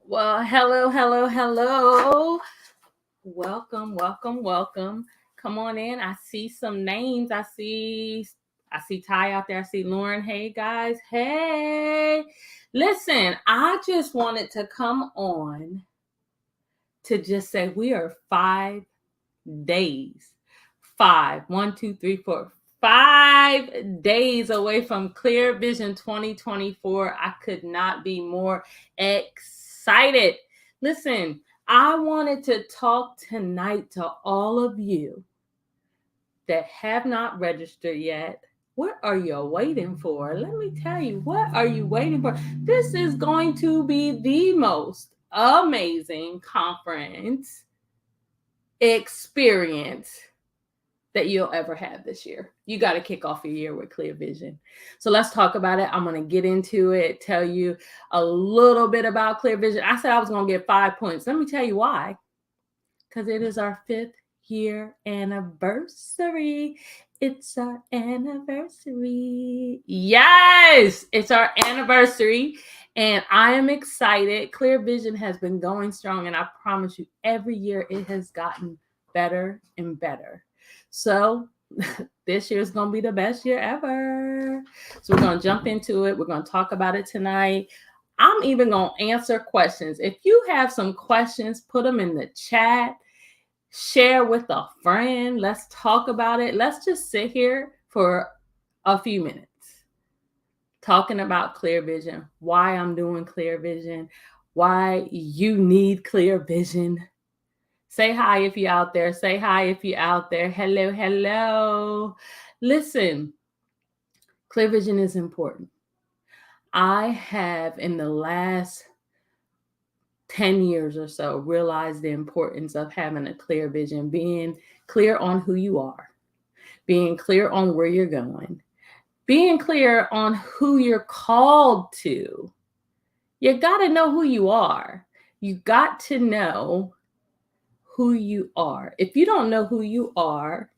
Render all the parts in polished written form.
Well, hello. Welcome. Come on in. I see some names. I see Ty out there. I see Lauren. Hey guys. Hey. Listen, I just wanted to come on to just say we are 5 days. 5 days away from Clear Vision 2024. I could not be more excited. Listen, I wanted to talk tonight to all of you that have not registered yet. What are you waiting for? Let me tell you, what are you waiting for? This is going to be the most amazing conference experience that you'll ever have this year. You got to kick off your year with Clear Vision. So let's talk about it. I'm going to get into it, tell you a little bit about Clear Vision. I said I was going to get 5 points. Let me tell you why. Because it is our 5th year anniversary. It's our anniversary. Yes, it's our anniversary. And I am excited. Clear Vision has been going strong. And I promise you, every year it has gotten better and better. So this year is going to be the best year ever. So we're going to jump into it. We're going to talk about it tonight. I'm even going to answer questions. If you have some questions, put them in the chat. Share with a friend. Let's talk about it. Let's just sit here for a few minutes talking about Clear Vision, why I'm doing Clear Vision, why you need Clear Vision. Say hi if you're out there. Say hi if you're out there. Hello. Listen, Clear Vision is important. I have, in the last 10 years or so, realized the importance of having a clear vision, being clear on who you are, being clear on where you're going, being clear on who you're called to. You got to know who you are. You got to know who you are. If you don't know who you are,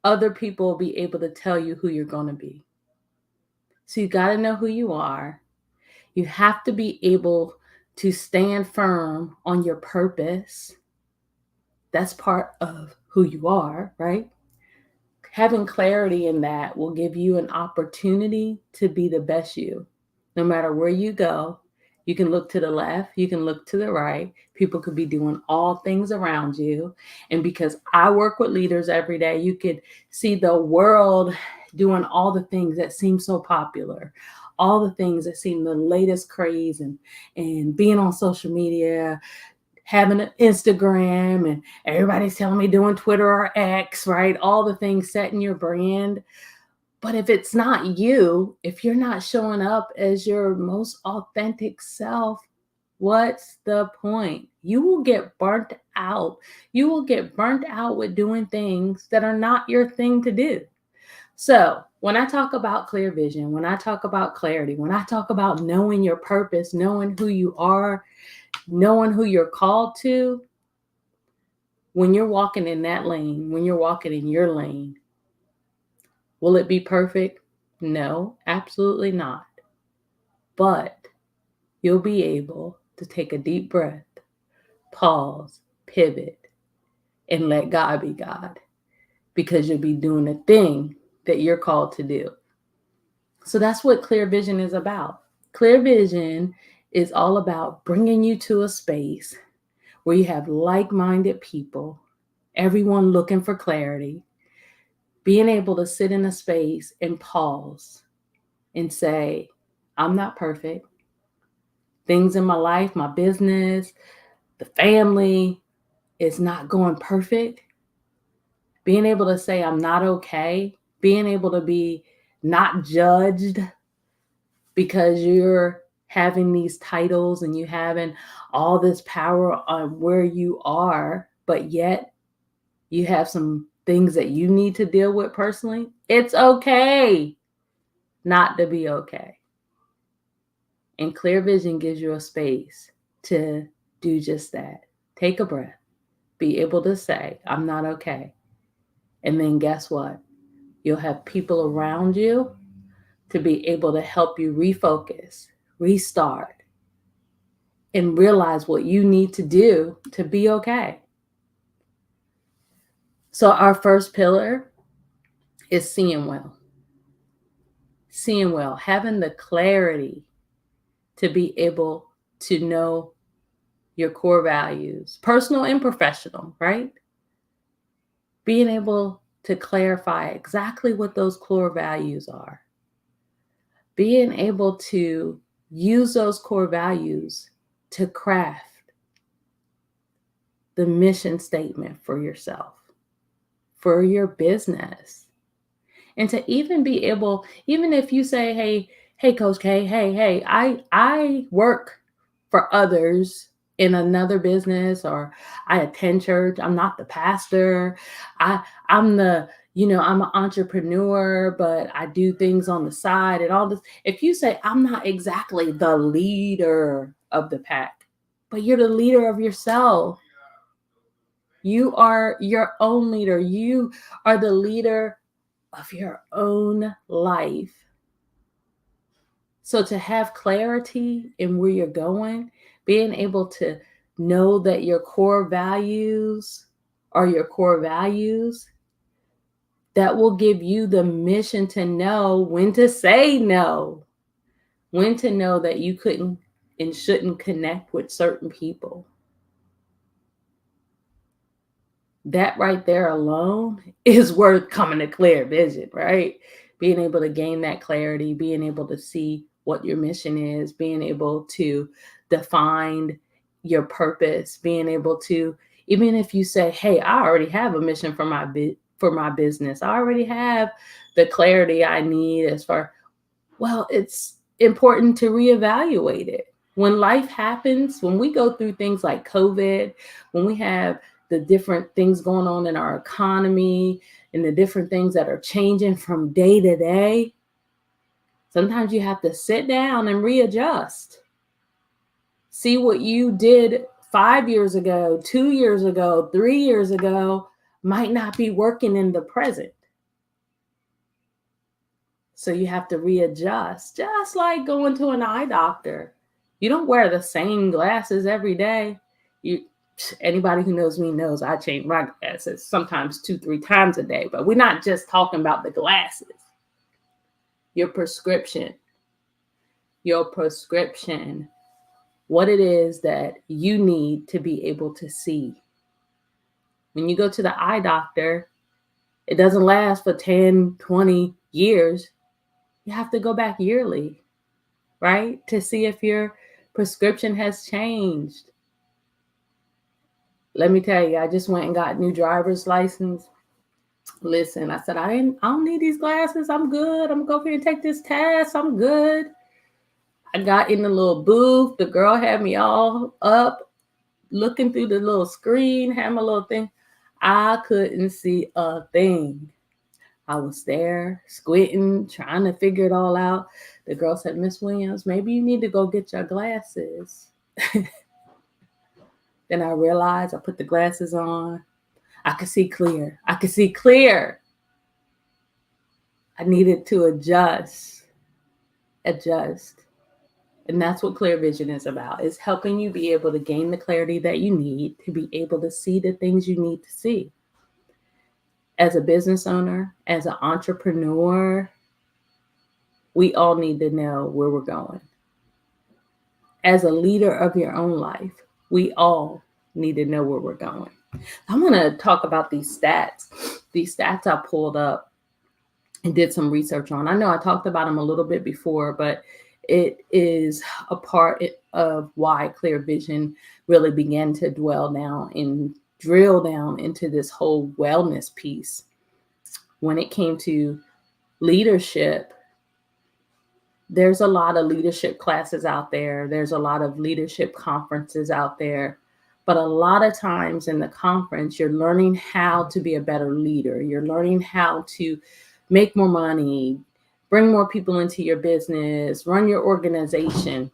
other people will be able to tell you who you're going to be. So you got to know who you are. You have to be able to stand firm on your purpose. That's part of who you are, right? Having clarity in that will give you an opportunity to be the best you. No matter where you go, you can look to the left, you can look to the right. People could be doing all things around you. And because I work with leaders every day, you could see the world doing all the things that seem so popular, all the things that seem the latest craze, and being on social media, having an Instagram, and everybody's telling me doing Twitter or X, right? All the things setting your brand. But if it's not you, if you're not showing up as your most authentic self, what's the point? You will get burnt out. You will get burnt out with doing things that are not your thing to do. So, when I talk about clear vision, when I talk about clarity, when I talk about knowing your purpose, knowing who you are, knowing who you're called to, when you're walking in that lane, when you're walking in your lane, will it be perfect? No, absolutely not. But you'll be able to take a deep breath, pause, pivot, and let God be God, because you'll be doing the thing that you're called to do. So that's what clear vision is about. Clear vision is all about bringing you to a space where you have like-minded people, everyone looking for clarity, being able to sit in a space and pause and say, I'm not perfect. Things in my life, my business, the family is not going perfect. Being able to say, I'm not okay. Being able to be not judged because you're having these titles and you having all this power on where you are, but yet you have some things that you need to deal with personally. It's okay not to be okay. And clear vision gives you a space to do just that. Take a breath, be able to say, I'm not okay. And then guess what? You'll have people around you to be able to help you refocus, restart, and realize what you need to do to be okay. So, our first pillar is seeing well. Seeing well, having the clarity to be able to know your core values, personal and professional, right? Being able to clarify exactly what those core values are. Being able to use those core values to craft the mission statement for yourself, for your business. And to even be able, even if you say, hey, Coach K, hey, I work for others in another business, or I attend church. I'm not the pastor. I'm the, I'm an entrepreneur, but I do things on the side and all this. If you say, I'm not exactly the leader of the pack, but you're the leader of yourself. You are your own leader. You are the leader of your own life. So to have clarity in where you're going, being able to know that your core values are your core values, that will give you the mission to know when to say no, when to know that you couldn't and shouldn't connect with certain people. That right there alone is worth coming to clear vision, right? Being able to gain that clarity, being able to see what your mission is, being able to define your purpose, being able to, even if you say, hey, I already have a mission for my business. I already have the clarity I need as far, well, it's important to reevaluate it. When life happens, when we go through things like COVID, when we have the different things going on in our economy and the different things that are changing from day to day, sometimes you have to sit down and readjust. See what you did 5 years ago, 2 years ago, 3 years ago might not be working in the present. So you have to readjust, just like going to an eye doctor. You don't wear the same glasses every day. Anybody who knows me knows I change my glasses sometimes 2-3 times a day, but we're not just talking about the glasses. Your prescription, what it is that you need to be able to see. When you go to the eye doctor, it doesn't last for 10, 20 years. You have to go back yearly, right? To see if your prescription has changed. Let me tell you, I just went and got new driver's license. Listen, I said, I don't need these glasses. I'm good. I'm gonna go over here and take this test. I'm good. I got in the little booth. The girl had me all up, looking through the little screen, had my little thing. I couldn't see a thing. I was there squinting, trying to figure it all out. The girl said, Miss Williams, maybe you need to go get your glasses. Then I realized I put the glasses on. I could see clear. I needed to adjust. And that's what clear vision is about. It's helping you be able to gain the clarity that you need to be able to see the things you need to see. As a business owner, as an entrepreneur, we all need to know where we're going. As a leader of your own life, we all need to know where we're going. I want to talk about these stats. These stats I pulled up and did some research on. I know I talked about them a little bit before, but it is a part of why clear vision really began to drill down into this whole wellness piece. When it came to leadership, there's a lot of leadership classes out there. There's a lot of leadership conferences out there. But a lot of times in the conference, you're learning how to be a better leader. You're learning how to make more money, bring more people into your business, run your organization.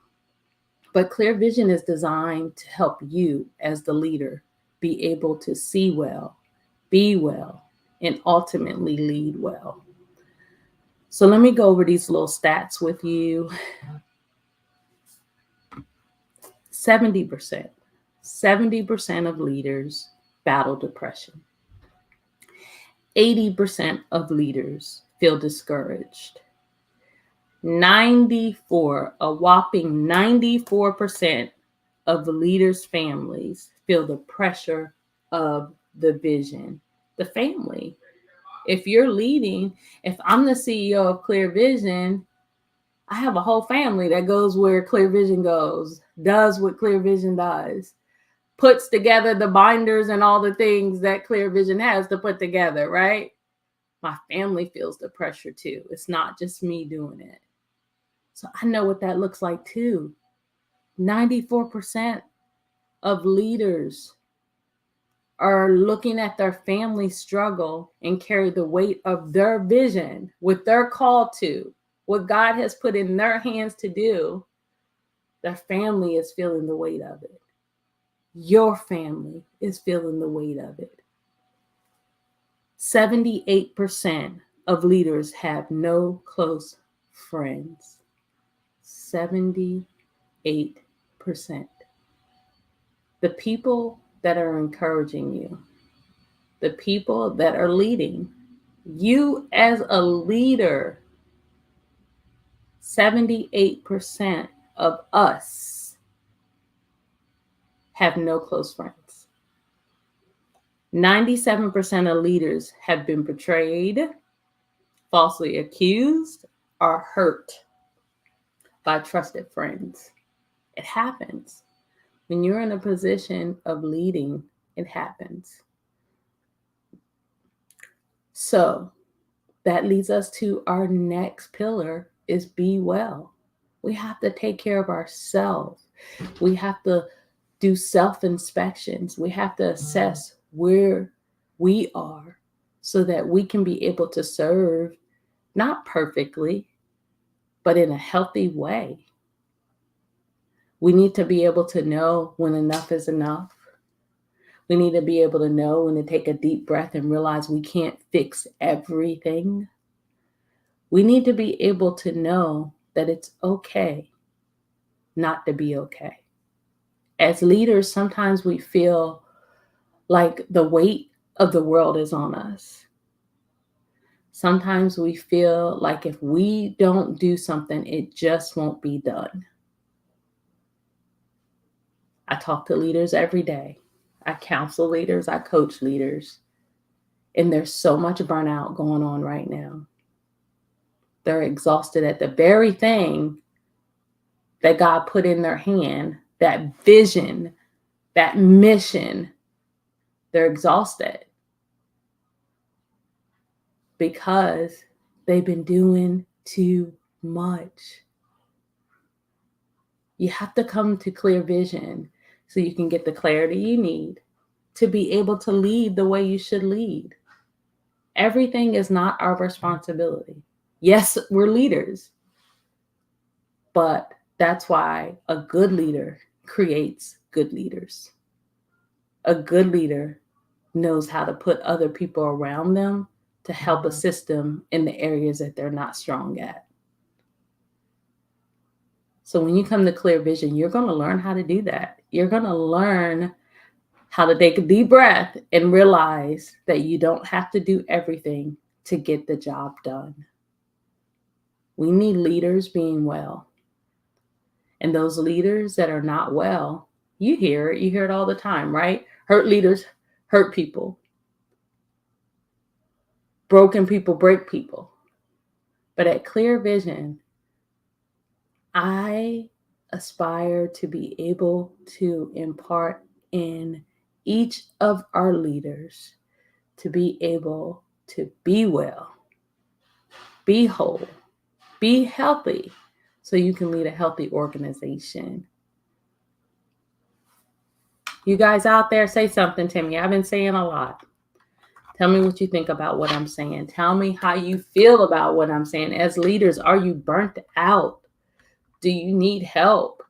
But clear vision is designed to help you as the leader be able to see well, be well, and ultimately lead well. So let me go over these little stats with you. 70% of leaders battle depression. 80% of leaders feel discouraged. A whopping 94% of the leaders' families feel the pressure of the vision. The family. If you're leading, if I'm the CEO of Clear Vision, I have a whole family that goes where Clear Vision goes, does what Clear Vision does, puts together the binders and all the things that Clear Vision has to put together, right? My family feels the pressure too. It's not just me doing it. So I know what that looks like too. 94% of leaders are looking at their family struggle and carry the weight of their vision, what they're called to, what God has put in their hands to do. Their family is feeling the weight of it. Your family is feeling the weight of it. 78% of leaders have no close friends. 78%. The people that are encouraging you, the people that are leading you as a leader, 78% of us have no close friends. 97% of leaders have been betrayed, falsely accused, or hurt by trusted friends. It happens. When you're in a position of leading, it happens. So that leads us to our next pillar is be well. We have to take care of ourselves. We have to do self-inspections. We have to assess where we are so that we can be able to serve, not perfectly, but in a healthy way. We need to be able to know when enough is enough. We need to be able to know when to take a deep breath and realize we can't fix everything. We need to be able to know that it's okay not to be okay. As leaders, sometimes we feel like the weight of the world is on us. Sometimes we feel like if we don't do something, it just won't be done. I talk to leaders every day. I counsel leaders, I coach leaders, and there's so much burnout going on right now. They're exhausted at the very thing that God put in their hand, that vision, that mission. They're exhausted because they've been doing too much. You have to come to clear vision so you can get the clarity you need to be able to lead the way you should lead. Everything is not our responsibility. Yes, we're leaders, but that's why a good leader creates good leaders. A good leader knows how to put other people around them to help assist them in the areas that they're not strong at. So when you come to clear vision, you're going to learn how to do that. You're going to learn how to take a deep breath and realize that you don't have to do everything to get the job done. We need leaders being well. And those leaders that are not well, you hear it all the time, right? Hurt leaders hurt people. Broken people break people. But at Clear Vision, I aspire to be able to impart in each of our leaders to be able to be well, be whole, be healthy, so you can lead a healthy organization. You guys out there, say something to me. I've been saying a lot. Tell me what you think about what I'm saying. Tell me how you feel about what I'm saying. As leaders, are you burnt out? Do you need help?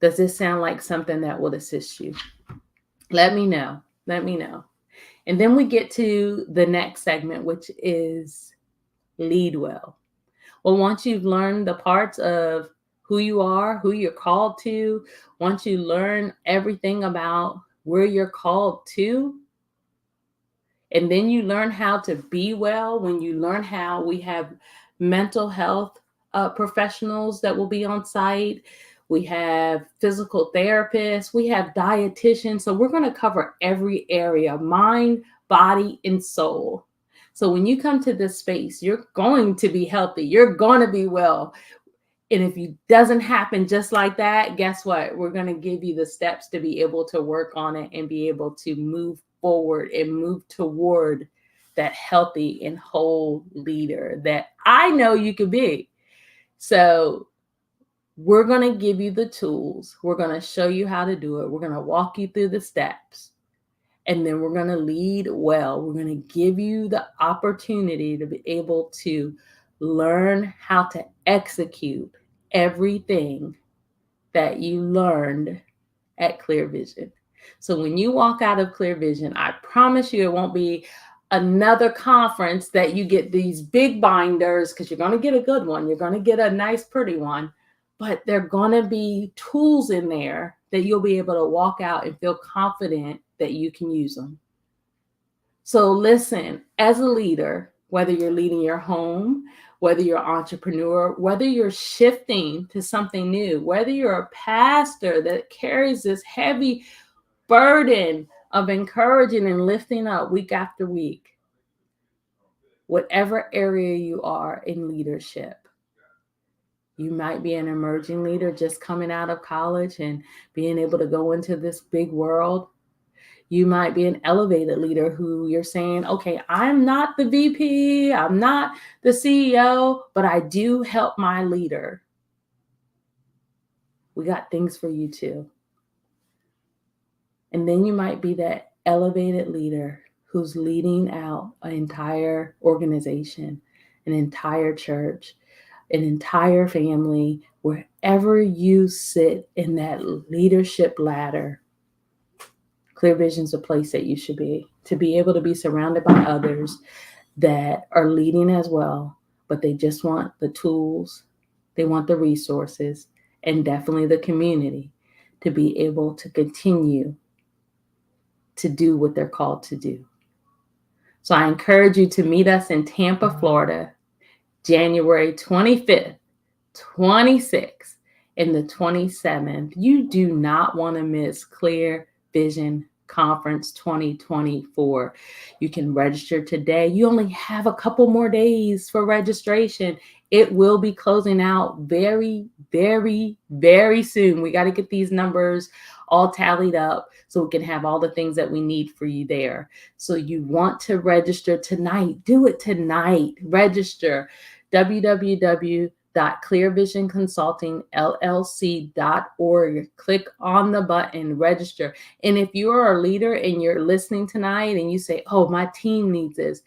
Does this sound like something that will assist you? Let me know. Let me know. And then we get to the next segment, which is lead well. Well, once you've learned the parts of who you are, who you're called to, once you learn everything about where you're called to, and then you learn how to be well, when you learn how we have mental health professionals that will be on site, we have physical therapists, we have dietitians. So we're going to cover every area, mind, body, and soul. So when you come to this space, you're going to be healthy. You're going to be well. And if it doesn't happen just like that, guess what? We're going to give you the steps to be able to work on it and be able to move forward and move toward that healthy and whole leader that I know you could be. So we're going to give you the tools. We're going to show you how to do it. We're going to walk you through the steps. And then we're going to lead well. We're going to give you the opportunity to be able to learn how to execute everything that you learned at Clear Vision. So when you walk out of Clear Vision, I promise you it won't be another conference that you get these big binders, because you're going to get a good one. You're going to get a nice, pretty one. But there are going to be tools in there that you'll be able to walk out and feel confident that you can use them. So listen, as a leader, whether you're leading your home, whether you're an entrepreneur, whether you're shifting to something new, whether you're a pastor that carries this heavy burden of encouraging and lifting up week after week, whatever area you are in leadership. You might be an emerging leader just coming out of college and being able to go into this big world. You might be an elevated leader who you're saying, okay, I'm not the VP, I'm not the CEO, but I do help my leader. We got things for you too. And then you might be that elevated leader who's leading out an entire organization, an entire church, an entire family, wherever you sit in that leadership ladder. Clear Vision is a place that you should be, to be able to be surrounded by others that are leading as well, but they just want the tools, they want the resources, and definitely the community to be able to continue to do what they're called to do. So I encourage you to meet us in Tampa, Florida, January 25th, 26th, and the 27th. You do not want to miss Clear Vision Conference 2024. You can register today. You only have a couple more days for registration. It will be closing out very, very, very soon. We got to get these numbers all tallied up so we can have all the things that we need for you there. So you want to register tonight. Do it tonight. Register www.clearvisionconsultingllc.org. Click on the button, register. And if you are a leader and you're listening tonight and you say, oh, my team needs this,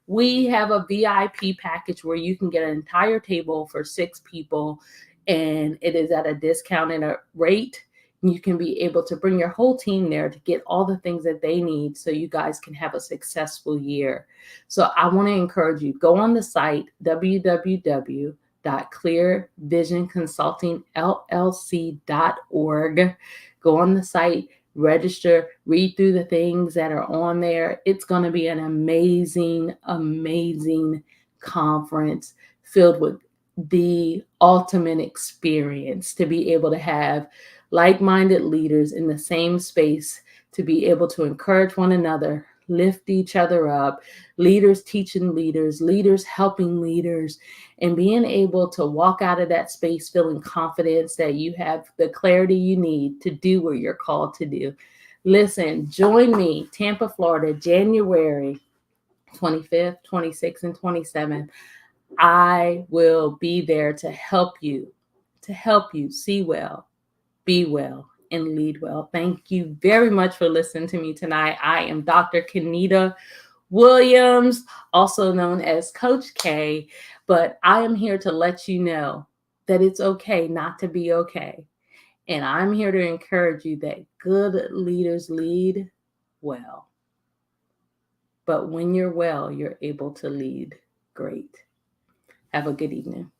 we have a VIP package where you can get an entire table for 6 people, and it is at a discounted rate. You can be able to bring your whole team there to get all the things that they need so you guys can have a successful year. So I want to encourage you, go on the site, www.clearvisionconsultingllc.org. Go on the site, register, read through the things that are on there. It's going to be an amazing, amazing conference filled with the ultimate experience to be able to have like-minded leaders in the same space to be able to encourage one another, lift each other up, leaders teaching leaders, leaders helping leaders, and being able to walk out of that space feeling confidence that you have the clarity you need to do what you're called to do. Listen, join me, Tampa, Florida, January 25th, 26th, and 27th. I will be there to help you see well, be well, and lead well. Thank you very much for listening to me tonight. I am Dr. Kenita Williams, also known as Coach K, but I am here to let you know that it's okay not to be okay. And I'm here to encourage you that good leaders lead well. But when you're well, you're able to lead great. Have a good evening.